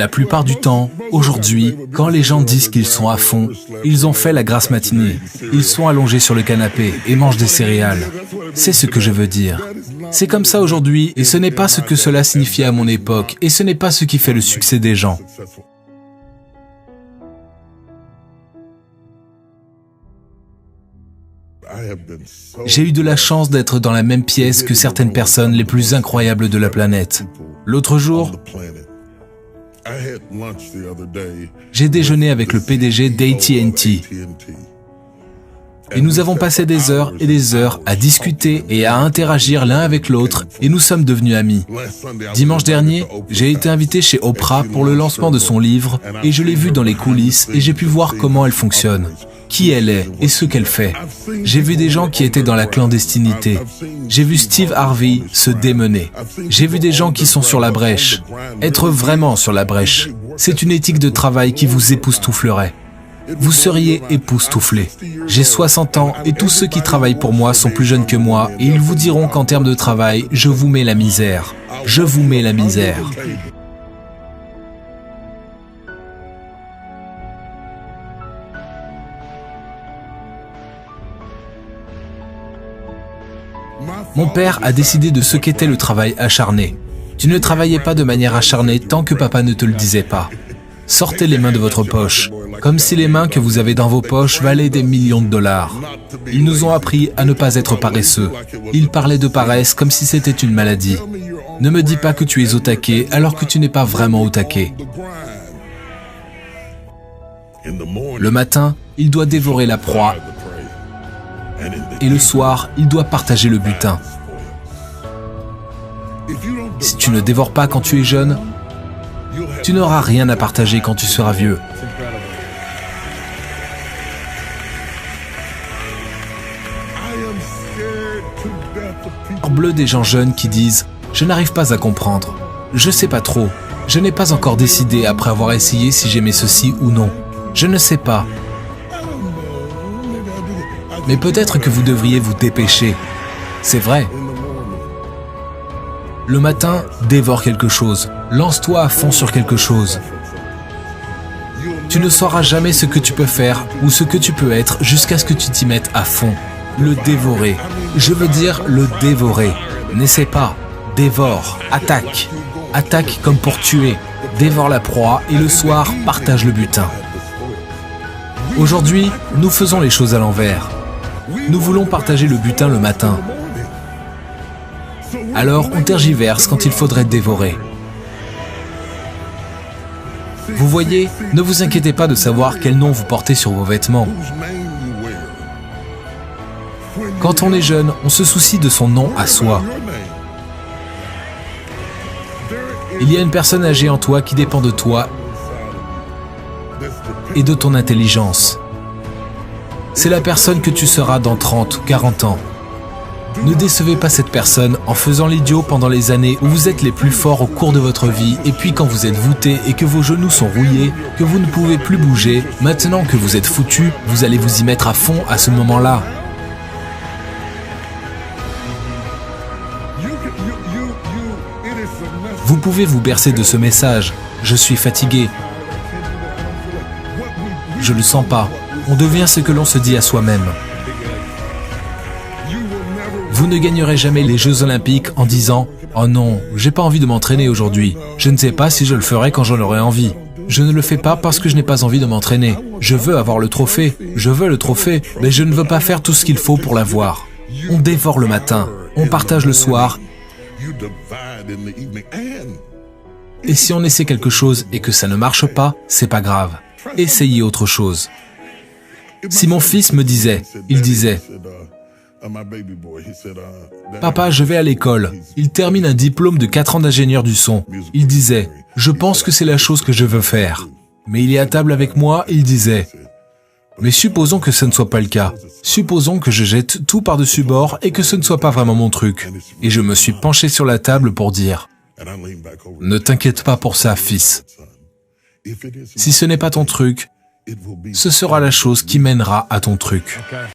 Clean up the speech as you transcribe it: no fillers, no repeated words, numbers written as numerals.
La plupart du temps, aujourd'hui, quand les gens disent qu'ils sont à fond, ils ont fait la grasse matinée. Ils sont allongés sur le canapé et mangent des céréales. C'est ce que je veux dire. C'est comme ça aujourd'hui et ce n'est pas ce que cela signifiait à mon époque et ce n'est pas ce qui fait le succès des gens. J'ai eu de la chance d'être dans la même pièce que certaines personnes les plus incroyables de la planète. L'autre jour, j'ai déjeuné avec le PDG d'AT&T. Et nous avons passé des heures et des heures à discuter et à interagir l'un avec l'autre et nous sommes devenus amis. Dimanche dernier, j'ai été invité chez Oprah pour le lancement de son livre et je l'ai vue dans les coulisses et j'ai pu voir comment elle fonctionne, qui elle est et ce qu'elle fait. J'ai vu des gens qui étaient dans la clandestinité. J'ai vu Steve Harvey se démener. J'ai vu des gens qui sont sur la brèche. Être vraiment sur la brèche, c'est une éthique de travail qui vous époustouflerait. Vous seriez époustouflés. J'ai 60 ans et tous ceux qui travaillent pour moi sont plus jeunes que moi et ils vous diront qu'en termes de travail, je vous mets la misère. Je vous mets la misère. Mon père a décidé de ce qu'était le travail acharné. Tu ne travaillais pas de manière acharnée tant que papa ne te le disait pas. Sortez les mains de votre poche, comme si les mains que vous avez dans vos poches valaient des millions de dollars. Ils nous ont appris à ne pas être paresseux. Ils parlaient de paresse comme si c'était une maladie. Ne me dis pas que tu es au taquet alors que tu n'es pas vraiment au taquet. Le matin, il doit dévorer la proie. Et le soir, il doit partager le butin. Si tu ne dévores pas quand tu es jeune, tu n'auras rien à partager quand tu seras vieux. Bleu des gens jeunes qui disent « Je n'arrive pas à comprendre. Je sais pas trop. Je n'ai pas encore décidé après avoir essayé si j'aimais ceci ou non. Je ne sais pas. » Mais peut-être que vous devriez vous dépêcher. C'est vrai. Le matin, dévore quelque chose. Lance-toi à fond sur quelque chose. Tu ne sauras jamais ce que tu peux faire ou ce que tu peux être jusqu'à ce que tu t'y mettes à fond. Le dévorer. Je veux dire le dévorer. N'essaie pas. Dévore. Attaque. Attaque comme pour tuer. Dévore la proie et le soir, partage le butin. Aujourd'hui, nous faisons les choses à l'envers. Nous voulons partager le butin le matin. Alors on tergiverse quand il faudrait dévorer. Vous voyez, ne vous inquiétez pas de savoir quel nom vous portez sur vos vêtements. Quand on est jeune, on se soucie de son nom à soi. Il y a une personne âgée en toi qui dépend de toi et de ton intelligence. C'est la personne que tu seras dans 30 ou 40 ans. Ne décevez pas cette personne en faisant l'idiot pendant les années où vous êtes les plus forts au cours de votre vie et puis quand vous êtes voûté et que vos genoux sont rouillés, que vous ne pouvez plus bouger, maintenant que vous êtes foutu, vous allez vous y mettre à fond à ce moment-là. Vous pouvez vous bercer de ce message. Je suis fatigué. Je le sens pas. On devient ce que l'on se dit à soi-même. Vous ne gagnerez jamais les Jeux Olympiques en disant « Oh non, j'ai pas envie de m'entraîner aujourd'hui. Je ne sais pas si je le ferai quand j'en aurai envie. Je ne le fais pas parce que je n'ai pas envie de m'entraîner. Je veux avoir le trophée. Je veux le trophée, mais je ne veux pas faire tout ce qu'il faut pour l'avoir. » On dévore le matin. On partage le soir. Et si on essaie quelque chose et que ça ne marche pas, c'est pas grave. Essayez autre chose. Si mon fils me disait, il disait « Papa, je vais à l'école. » Il termine un diplôme de 4 ans d'ingénieur du son. Il disait « Je pense que c'est la chose que je veux faire. » Mais il est à table avec moi, il disait « Mais supposons que ce ne soit pas le cas. Supposons que je jette tout par-dessus bord et que ce ne soit pas vraiment mon truc. » Et je me suis penché sur la table pour dire « Ne t'inquiète pas pour ça, fils. Si ce n'est pas ton truc, ce sera la chose qui mènera à ton truc. »